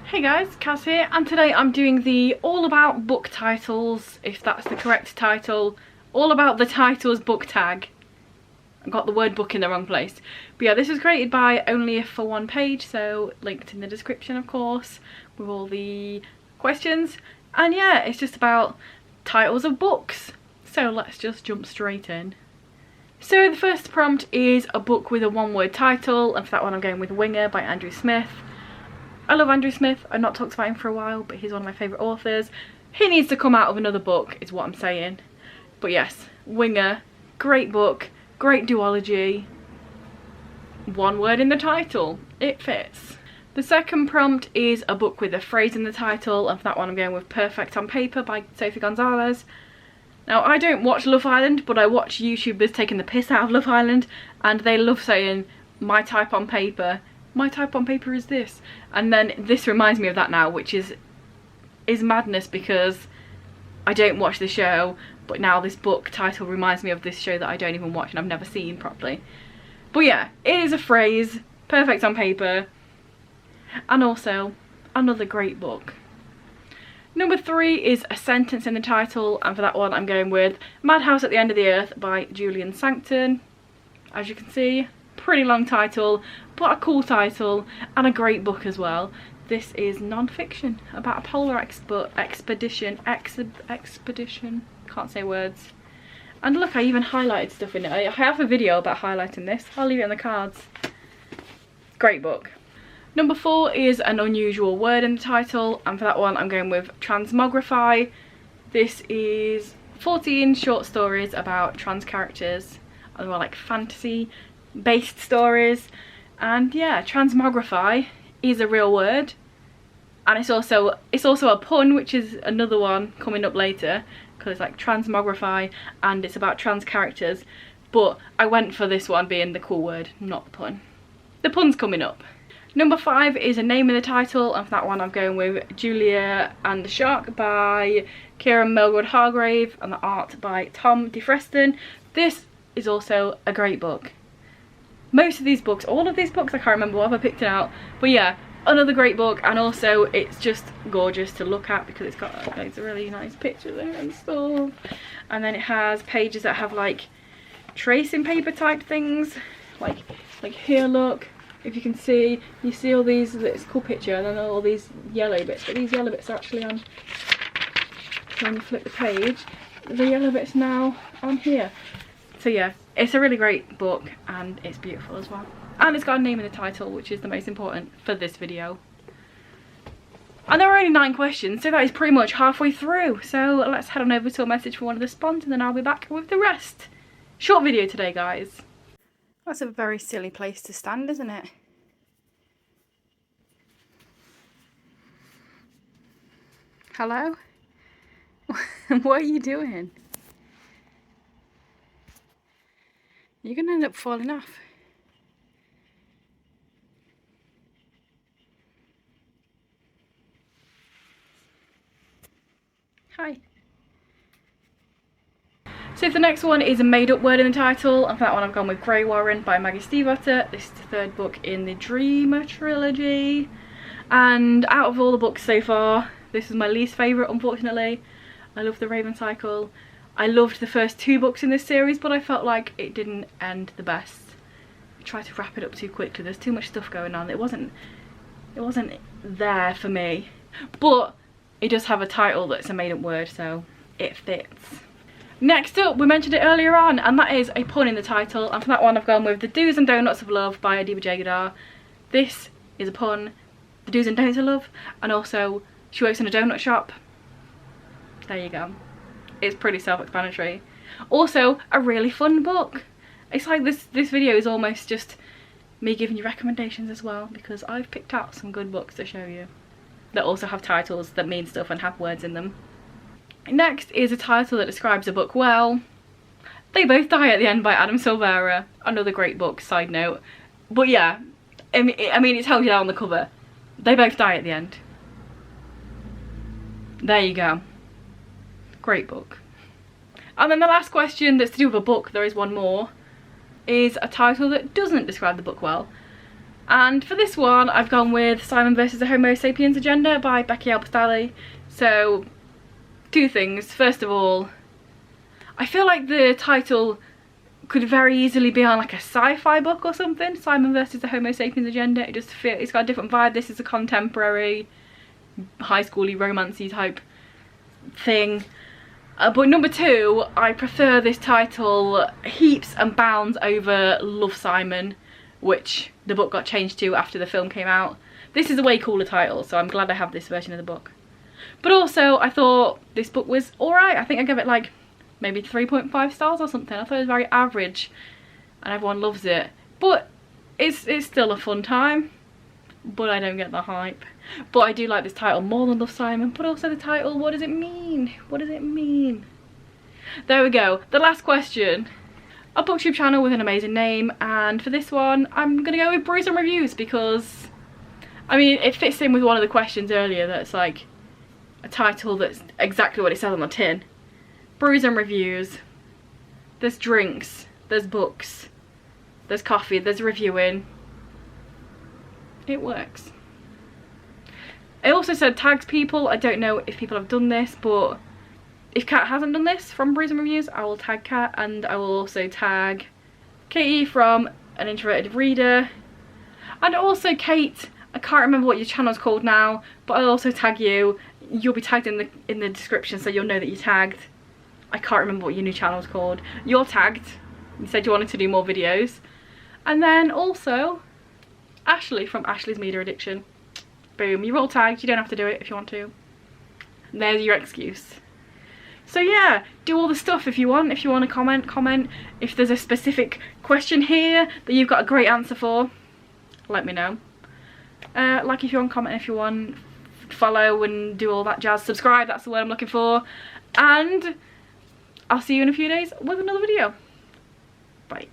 Hey guys, Kaz here, and today I'm doing the all about book titles, if that's the correct title. All about the titles book tag. I got the word book in the wrong place. But yeah, this was created by Only If for One Page, so linked in the description of course, with all the questions. And yeah, it's just about titles of books. So let's just jump straight in. So the first prompt is a book with a one-word title, and for that one I'm going with Winger by Andrew Smith. I love Andrew Smith. I've not talked about him for a while, but he's one of my favourite authors. He needs to come out of another book, is what I'm saying. But yes, Winger, great book, great duology. One word in the title, it fits. The second prompt is a book with a phrase in the title, and for that one I'm going with Perfect on Paper by Sophie Gonzalez. Now, I don't watch Love Island, but I watch YouTubers taking the piss out of Love Island, and they love saying, my type on paper. My type on paper is this. And then this reminds me of that now, which is madness because I don't watch the show, but now this book title reminds me of this show that I don't even watch and I've never seen properly. But yeah, it is a phrase, perfect on paper, and also another great book. Number 3 is a sentence in the title, and for that one I'm going with Madhouse at the End of the Earth by Julian Sancton. As you can see, pretty long title, but a cool title and a great book as well. This is non-fiction about a polar expedition, can't say words. And look, I even highlighted stuff in it. I have a video about highlighting this. I'll leave it in the cards. Great book. Number 4 is an unusual word in the title, and for that one I'm going with Transmogrify. This is 14 short stories about trans characters, and more like fantasy based stories. And yeah, Transmogrify is a real word, and it's also a pun, which is another one coming up later, because it's like Transmogrify and it's about trans characters, but I went for this one being the cool word, not the pun. The pun's coming up. Number 5 is a name in the title, and for that one I'm going with Julia and the Shark by Kieran Melwood Hargrave, and the art by Tom DeFreston. This is also a great book. Most of these books, all of these books, I can't remember what I picked it out, but yeah, another great book, and also it's just gorgeous to look at because it's got loads of really nice pictures there and stuff, and then it has pages that have like tracing paper type things, like here, look, if you can see, you see all these, it's a cool picture, and then all these yellow bits, but these yellow bits are actually on, when you flip the page, the yellow bits now on here. So yeah, it's a really great book and it's beautiful as well. And it's got a name in the title, which is the most important for this video. And there are only 9 questions, so that is pretty much halfway through. So let's head on over to a message from one of the sponsors, and then I'll be back with the rest. Short video today, guys. That's a very silly place to stand, isn't it? Hello? What are you doing? You're going to end up falling off. Hi. So the next one is a made-up word in the title, and for that one I've gone with Grey Warren by Maggie Stiefvater. This is the 3rd book in the Dreamer trilogy, and out of all the books so far, this is my least favourite, unfortunately. I love the Raven Cycle. I loved the first 2 books in this series, but I felt like it didn't end the best. I tried to wrap it up too quickly. There's too much stuff going on. It wasn't there for me. But it does have a title that's a made-up word, so it fits. Next up, we mentioned it earlier on, and that is a pun in the title. And for that one, I've gone with The Do's and Donuts of Love by Adiba Jagadar. This is a pun. The do's and don'ts of love, and also she works in a donut shop. There you go. It's pretty self-explanatory. Also, a really fun book. It's like this video is almost just me giving you recommendations as well, because I've picked out some good books to show you that also have titles that mean stuff and have words in them. Next is a title that describes a book well. They Both Die at the End by Adam Silvera. Another great book, side note. But yeah, I mean it tells you that on the cover. They both die at the end. There you go. Great book. And then the last question that's to do with a book, there is one more, is a title that doesn't describe the book well. And for this one, I've gone with Simon versus the Homo Sapiens Agenda by Becky Alpestali. So, two things. First of all, I feel like the title could very easily be on like a sci-fi book or something. Simon versus the Homo Sapiens Agenda. It just feels, it's got a different vibe. This is a contemporary, high schooly, romancy type thing. But number two, I prefer this title heaps and bounds over Love, Simon, which the book got changed to after the film came out. This is a way cooler title, so I'm glad I have this version of the book. But also, I thought this book was alright. I think I gave it like maybe 3.5 stars or something. I thought it was very average and everyone loves it. But it's still a fun time. But I don't get the hype. But I do like this title more than Love, Simon. But also the title, what does it mean? What does it mean? There we go. The last question. A Booktube channel with an amazing name. And for this one, I'm going to go with Brews and Reviews because, I mean, it fits in with one of the questions earlier that's like a title that's exactly what it says on the tin. Brews and Reviews. There's drinks. There's books. There's coffee. There's reviewing. It works. It also said tags people. I don't know if people have done this, but if Kat hasn't done this from Brews and Reviews, I will tag Kat, and I will also tag Katie from An Introverted Reader. And also Kate, I can't remember what your channel's called now, but I'll also tag you. You'll be tagged in the description, so you'll know that you're tagged. I can't remember what your new channel's called. You're tagged. You said you wanted to do more videos. And then also Ashley from Ashley's Media Addiction. Boom, you're all tagged. You don't have to do it if you want to. And there's your excuse. So yeah, do all the stuff if you want. If you want to comment. If there's a specific question here that you've got a great answer for, let me know. Like if you want, comment if you want, follow and do all that jazz. Subscribe, that's the word I'm looking for. And I'll see you in a few days with another video. Bye.